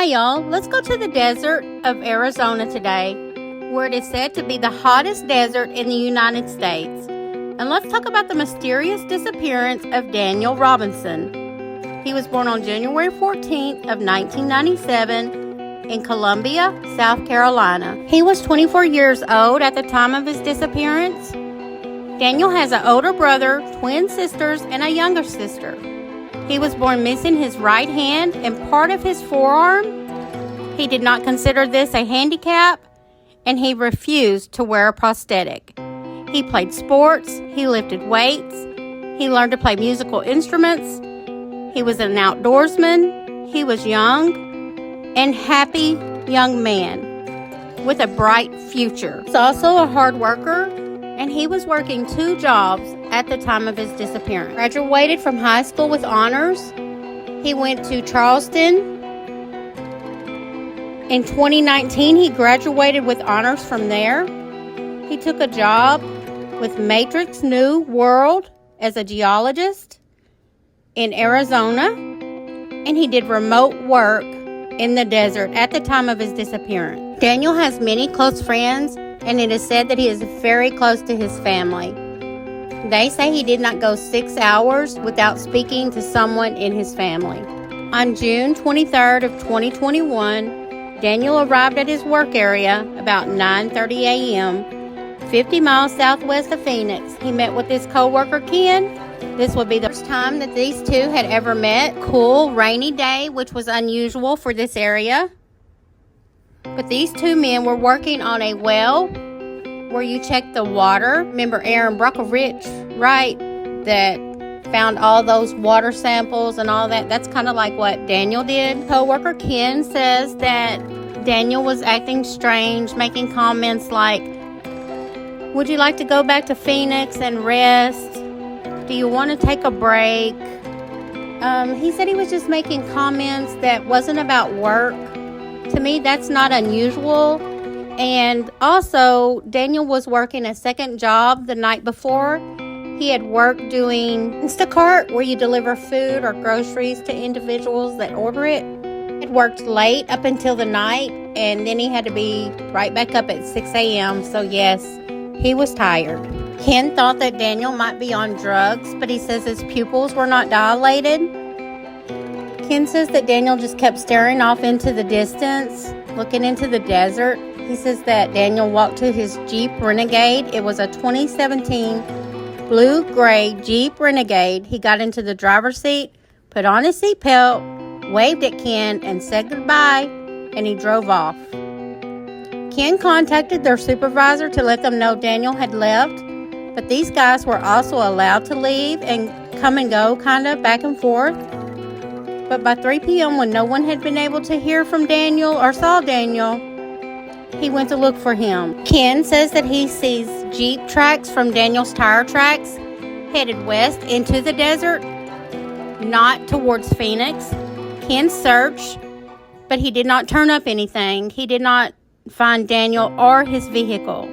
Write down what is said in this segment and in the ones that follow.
Hi y'all, let's go to the desert of Arizona today, where it is said to be the hottest desert in the United States. And let's talk about the mysterious disappearance of Daniel Robinson. He was born on January 14th of 1997 in Columbia, South Carolina. He was 24 years old at the time of his disappearance. Daniel has an older brother, twin sisters, and a younger sister. He was born missing his right hand and part of his forearm. He did not consider this a handicap, and he refused to wear a prosthetic. He played sports, he lifted weights, he learned to play musical instruments, he was an outdoorsman, he was young and happy young man with a bright future. He was also a hard worker, and he was working 2 jobs at the time of his disappearance. Graduated from high school with honors. He went to Charleston. In 2019, he graduated with honors from there. He took a job with Matrix New World as a geologist in Arizona, and he did remote work in the desert at the time of his disappearance. Daniel has many close friends, and it is said that he is very close to his family. They say he did not go 6 hours without speaking to someone in his family. On June 23rd of 2021, Daniel arrived at his work area about 9:30 a.m., 50 miles southwest of Phoenix. He met with his coworker Ken. This would be the first time that these two had ever met. Cool, rainy day, which was unusual for this area. But these 2 men were working on a well where you check the water. Remember Aaron Brockovich, right? That found all those water samples and all that. That's kind of like what Daniel did. Co-worker Ken says that Daniel was acting strange, making comments like, "Would you like to go back to Phoenix and rest? Do you want to take a break?" He said he was just making comments that wasn't about work. To me, that's not unusual. And also, Daniel was working a second job the night before. He had worked doing Instacart, where you deliver food or groceries to individuals that order it. He had worked late up until the night, and then he had to be right back up at 6 a.m. So yes, he was tired. Ken thought that Daniel might be on drugs, but he says his pupils were not dilated. Ken says that Daniel just kept staring off into the distance, looking into the desert. He says that Daniel walked to his Jeep Renegade. It was a 2017 blue-gray Jeep Renegade. He got into the driver's seat, put on his seatbelt, waved at Ken, and said goodbye, and he drove off. Ken contacted their supervisor to let them know Daniel had left, but these guys were also allowed to leave and come and go kind of back and forth. But by 3 p.m., when no one had been able to hear from Daniel or saw Daniel, he went to look for him. Ken says that he sees Jeep tracks from Daniel's tire tracks headed west into the desert, not towards Phoenix. Ken searched, but he did not turn up anything. He did not find Daniel or his vehicle.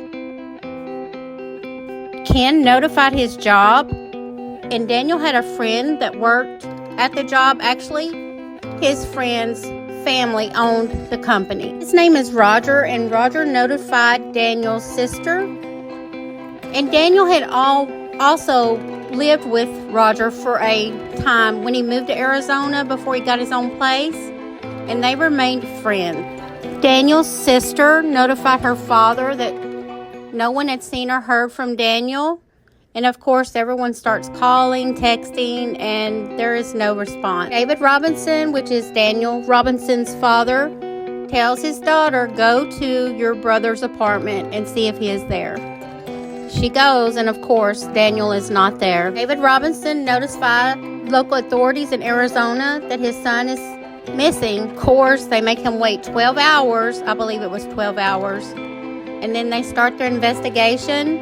Ken notified his job, and Daniel had a friend that worked at the job. Actually, his friend's family owned the company. His name is Roger, and Roger notified Daniel's sister. And Daniel had also lived with Roger for a time when he moved to Arizona before he got his own place, and they remained friends. Daniel's sister notified her father that no one had seen or heard from Daniel. And of course, everyone starts calling, texting, and there is no response. David Robinson, which is Daniel Robinson's father, tells his daughter, "Go to your brother's apartment and see if he is there." She goes, and of course, Daniel is not there. David Robinson notified local authorities in Arizona that his son is missing. Of course, they make him wait 12 hours. I believe it was 12 hours. And then they start their investigation.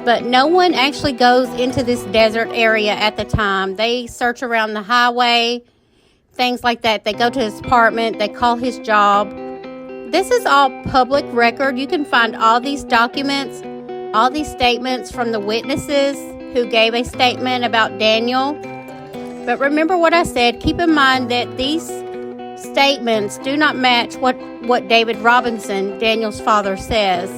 But no one actually goes into this desert area at the time. They search around the highway, things like that. They go to his apartment. They call his job. This is all public record. You can find all these documents, all these statements from the witnesses who gave a statement about Daniel. But remember what I said. Keep in mind that these statements do not match what David Robinson, Daniel's father, says,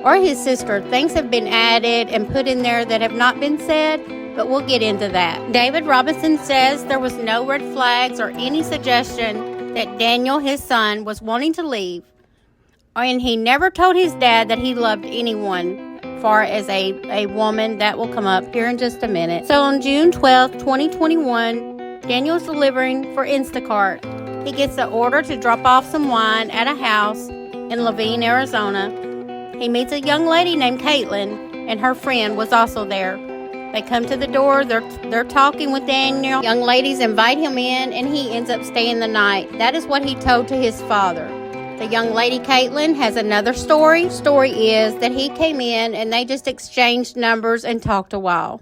or his sister. Things have been added and put in there that have not been said, but we'll get into that. David Robinson says there was no red flags or any suggestion that Daniel, his son, was wanting to leave, and he never told his dad that he loved anyone far as a woman. That will come up here in just a minute. So on June 12th, 2021, Daniel's delivering for Instacart. He gets an order to drop off some wine at a house in Laveen, Arizona. He meets a young lady named Caitlin, and her friend was also there. They come to the door. They're talking with Daniel. Young ladies invite him in, and he ends up staying the night. That is what he told to his father. The young lady, Caitlin, has another story. Story is that he came in and they just exchanged numbers and talked a while.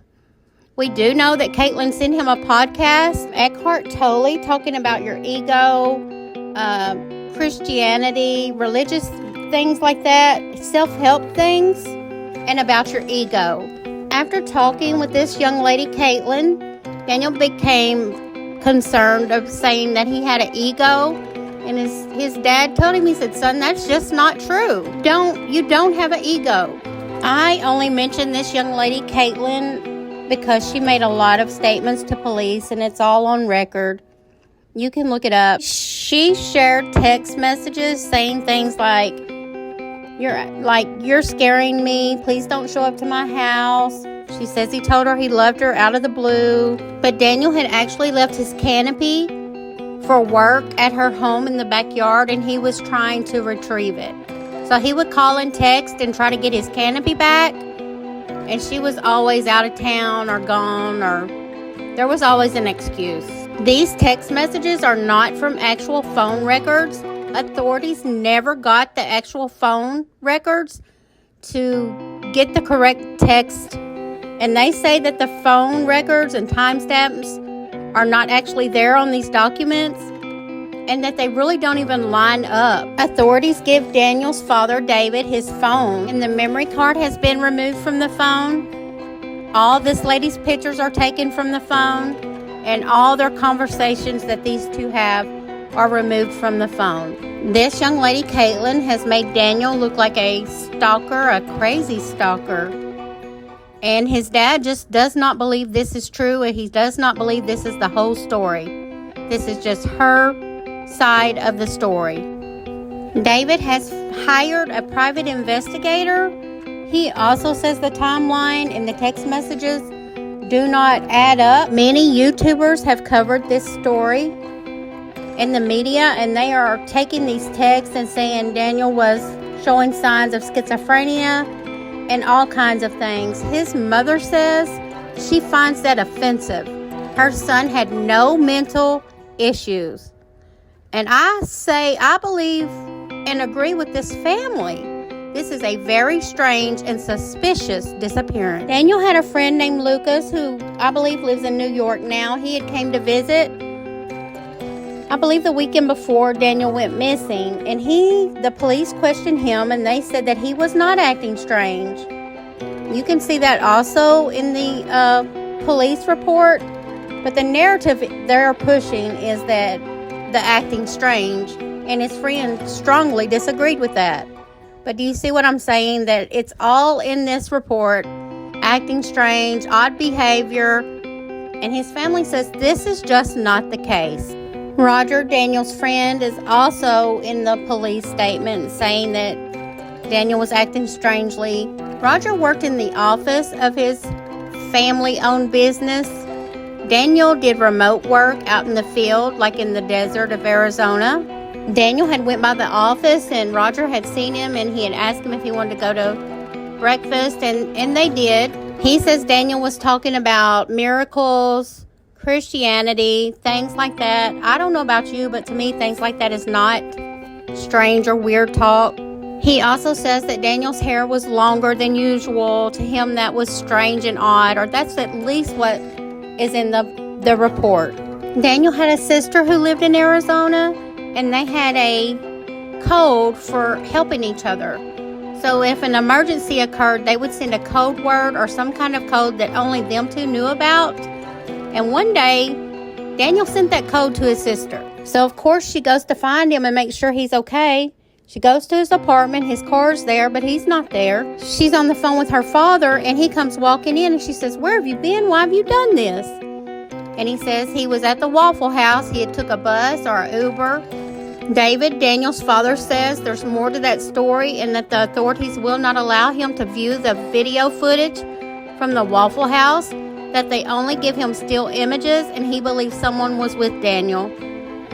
We do know that Caitlin sent him a podcast, Eckhart Tolle, talking about your ego, Christianity, religious things like that, self-help things, and about your ego. After talking with this young lady, Caitlin, Daniel became concerned of saying that he had an ego. And his dad told him, he said, son, that's just not true. You don't have an ego. I only mentioned this young lady, Caitlin, because she made a lot of statements to police, and it's all on record. You can look it up. She shared text messages saying things like, you're scaring me. Please don't show up to my house. She says he told her he loved her out of the blue. But Daniel had actually left his canopy for work at her home in the backyard, and he was trying to retrieve it. So he would call and text and try to get his canopy back, and she was always out of town or gone, or there was always an excuse. These text messages are not from actual phone records. Authorities never got the actual phone records to get the correct text, and they say that the phone records and timestamps are not actually there on these documents, and that they really don't even line up. Authorities give Daniel's father, David, his phone, and the memory card has been removed from the phone. All this lady's pictures are taken from the phone, and all their conversations that these two have are removed from the phone. This young lady, Caitlin, has made Daniel look like a stalker, a crazy stalker. And his dad just does not believe this is true, and he does not believe this is the whole story. This is just her side of the story. David has hired a private investigator. He also says the timeline and the text messages do not add up. Many YouTubers have covered this story in the media, and they are taking these texts and saying Daniel was showing signs of schizophrenia and all kinds of things. His mother says she finds that offensive. Her son had no mental issues. And I believe and agree with this family. This is a very strange and suspicious disappearance. Daniel had a friend named Lucas who I believe lives in New York now. He had came to visit, I believe the weekend before Daniel went missing, and the police questioned him, and they said that he was not acting strange. You can see that also in the police report, but the narrative they're pushing is that the acting strange, and his friend strongly disagreed with that. But do you see what I'm saying? That it's all in this report, acting strange, odd behavior, and his family says this is just not the case. Roger, Daniel's friend, is also in the police statement saying that Daniel was acting strangely. Roger worked in the office of his family-owned business. Daniel did remote work out in the field, like in the desert of Arizona. Daniel had went by the office, and Roger had seen him, and he had asked him if he wanted to go to breakfast, and they did. He says Daniel was talking about miracles, Christianity, things like that. I don't know about you, but to me, things like that is not strange or weird talk. He also says that Daniel's hair was longer than usual. To him, that was strange and odd, or that's at least what is in the report. Daniel had a sister who lived in Arizona, and they had a code for helping each other. So if an emergency occurred, they would send a code word or some kind of code that only them two knew about. And one day, Daniel sent that code to his sister. So, of course, she goes to find him and make sure he's okay. She goes to his apartment. His car's there, but he's not there. She's on the phone with her father, and he comes walking in, and she says, "Where have you been? Why have you done this?" And he says he was at the Waffle House. He had took a bus or an Uber. David, Daniel's father, says there's more to that story and that the authorities will not allow him to view the video footage from the Waffle House, that they only give him still images, and he believes someone was with Daniel.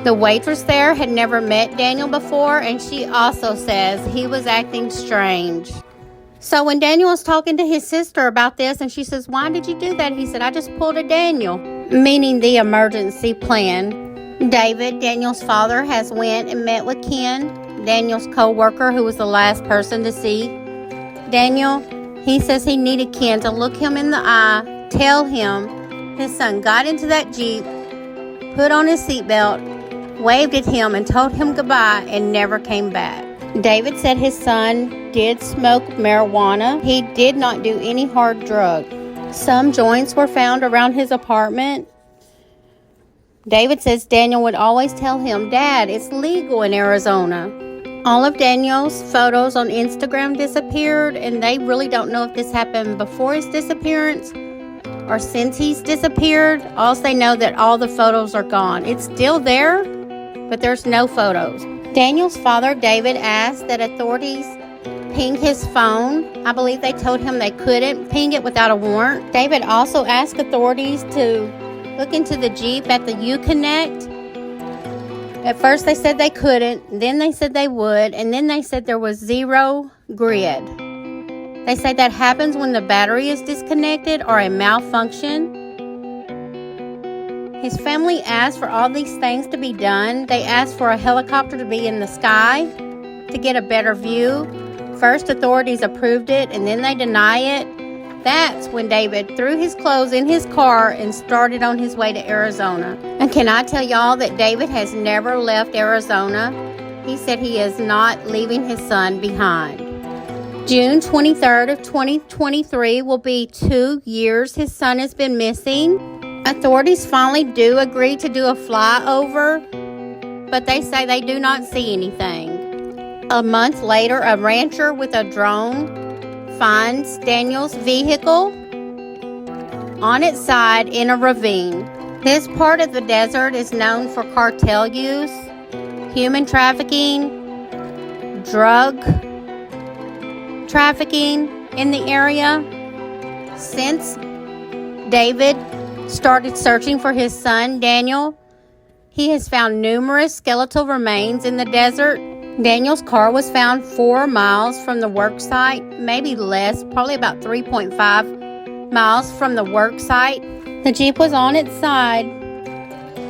The waitress there had never met Daniel before, and she also says he was acting strange. So when Daniel was talking to his sister about this, and she says, "Why did you do that?" He said, "I just pulled a Daniel," meaning the emergency plan. David, Daniel's father, has went and met with Ken, Daniel's coworker, who was the last person to see Daniel. He says he needed Ken to look him in the eye, tell him his son got into that Jeep, put on his seatbelt, waved at him and told him goodbye and never came back. David said his son did smoke marijuana. He did not do any hard drugs. Some joints were found around his apartment. David says Daniel would always tell him, "Dad, it's legal in Arizona." All of Daniel's photos on Instagram disappeared, and they really don't know if this happened before his disappearance or since he's disappeared. Also, they know that all the photos are gone. It's still there, but there's no photos. Daniel's father, David, asked that authorities ping his phone. I believe they told him they couldn't ping it without a warrant. David also asked authorities to look into the Jeep at the U-Connect. At first they said they couldn't, then they said they would, and then they said there was zero grid. They say that happens when the battery is disconnected or a malfunction. His family asked for all these things to be done. They asked for a helicopter to be in the sky to get a better view. First, authorities approved it, and then they deny it. That's when David threw his clothes in his car and started on his way to Arizona. And can I tell y'all that David has never left Arizona? He said he is not leaving his son behind. June 23rd of 2023 will be 2 years his son has been missing. Authorities finally do agree to do a flyover, but they say they do not see anything. A month later, a rancher with a drone finds Daniel's vehicle on its side in a ravine. This part of the desert is known for cartel use, human trafficking, drug trafficking in the area. Since David started searching for his son, Daniel, he has found numerous skeletal remains in the desert. Daniel's car was found 4 miles from the work site, maybe less, probably about 3.5 miles from the work site. The Jeep was on its side.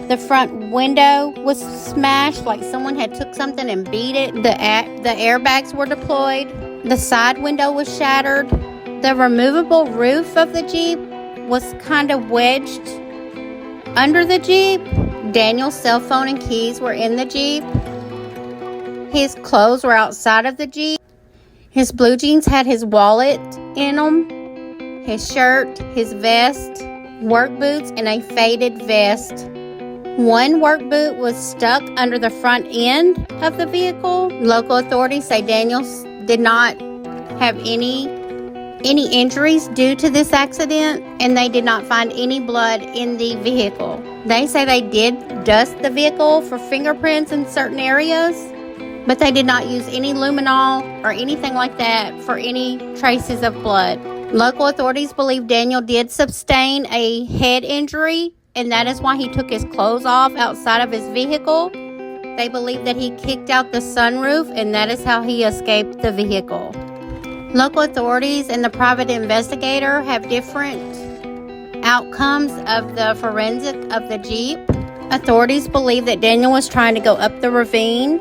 The front window was smashed like someone had took something and beat it. The airbags were deployed. The side window was shattered. The removable roof of the Jeep was kind of wedged under the Jeep. Daniel's cell phone and keys were in the Jeep. His clothes were outside of the Jeep. His blue jeans had his wallet in them, his shirt, his vest, work boots, and a faded vest. One work boot was stuck under the front end of the vehicle. Local authorities say Daniel did not have any injuries due to this accident, and they did not find any blood in the vehicle. They say they did dust the vehicle for fingerprints in certain areas, but they did not use any luminol or anything like that for any traces of blood. Local authorities believe Daniel did sustain a head injury, and that is why he took his clothes off outside of his vehicle. They believe that he kicked out the sunroof, and that is how he escaped the vehicle. Local authorities and the private investigator have different outcomes of the forensic of the Jeep. Authorities believe that Daniel was trying to go up the ravine.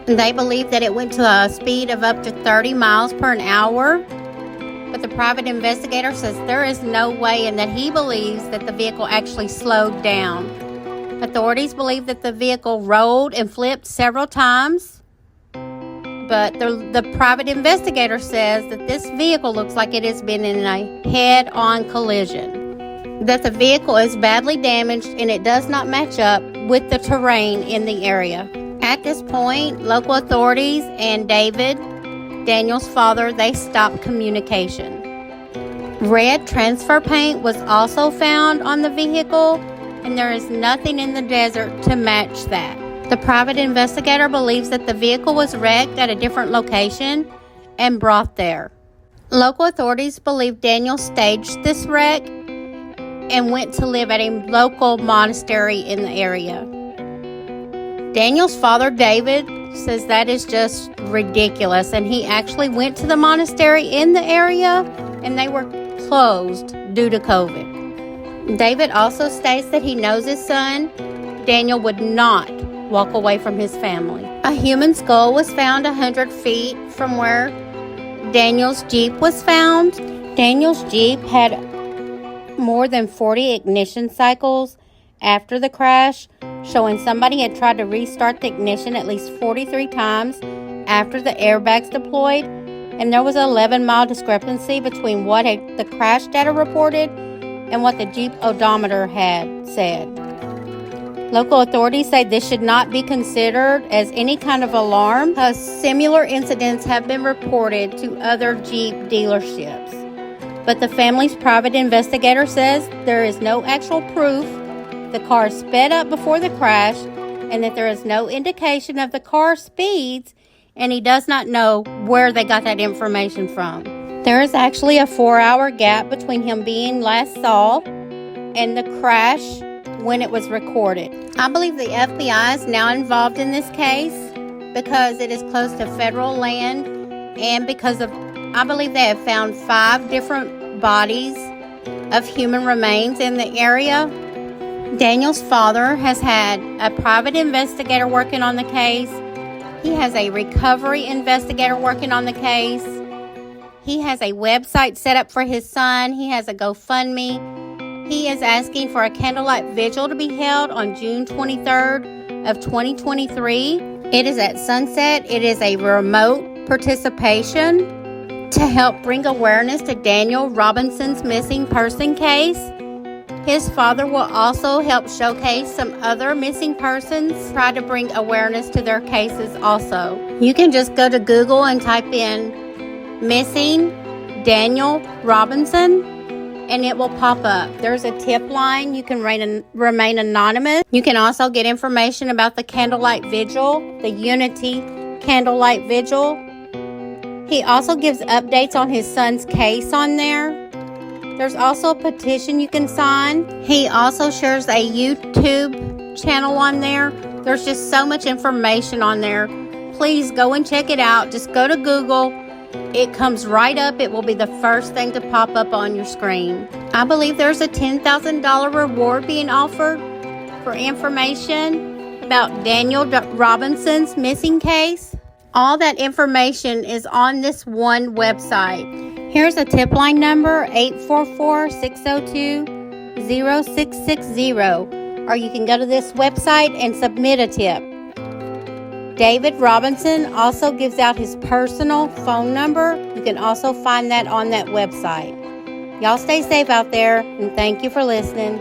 They believe that it went to a speed of up to 30 miles per hour. But the private investigator says there is no way, and that he believes that the vehicle actually slowed down. Authorities believe that the vehicle rolled and flipped several times. But the private investigator says that this vehicle looks like it has been in a head-on collision. That the vehicle is badly damaged and it does not match up with the terrain in the area. At this point, local authorities and David, Daniel's father, they stopped communication. Red transfer paint was also found on the vehicle, and there is nothing in the desert to match that. The private investigator believes that the vehicle was wrecked at a different location and brought there. Local authorities believe Daniel staged this wreck and went to live at a local monastery in the area. Daniel's father, David, says that is just ridiculous, and he actually went to the monastery in the area, and they were closed due to COVID. David also states that he knows his son, Daniel, would not walk away from his family. A human skull was found 100 feet from where Daniel's Jeep was found. Daniel's Jeep had more than 40 ignition cycles after the crash, showing somebody had tried to restart the ignition at least 43 times after the airbags deployed, and there was an 11-mile discrepancy between what the crash data reported and what the Jeep odometer had said. Local authorities say this should not be considered as any kind of alarm, because similar incidents have been reported to other Jeep dealerships. But the family's private investigator says there is no actual proof the car sped up before the crash, and that there is no indication of the car speeds, and he does not know where they got that information from. There is actually a 4-hour gap between him being last saw and the crash when it was recorded. I believe the FBI is now involved in this case because it is close to federal land, and because of, I believe they have found 5 different bodies of human remains in the area. Daniel's father has had a private investigator working on the case. He has a recovery investigator working on the case. He has a website set up for his son. He has a GoFundMe. He is asking for a candlelight vigil to be held on June 23rd of 2023. It is at sunset. It is a remote participation to help bring awareness to Daniel Robinson's missing person case. His father will also help showcase some other missing persons, try to bring awareness to their cases also. You can just go to Google and type in missing Daniel Robinson, and it will pop up. There's a tip line. You can remain anonymous. You can also get information about the Candlelight Vigil, the Unity Candlelight Vigil. He also gives updates on his son's case on there. There's also a petition you can sign. He also shares a YouTube channel on there. There's just so much information on there. Please go and check it out. Just go to Google. It comes right up. It will be the first thing to pop up on your screen. I believe there's a $10,000 reward being offered for information about Daniel Robinson's missing case. All that information is on this one website. Here's a tip line number, 844-602-0660, or you can go to this website and submit a tip. David Robinson also gives out his personal phone number. You can also find that on that website. Y'all stay safe out there, and thank you for listening.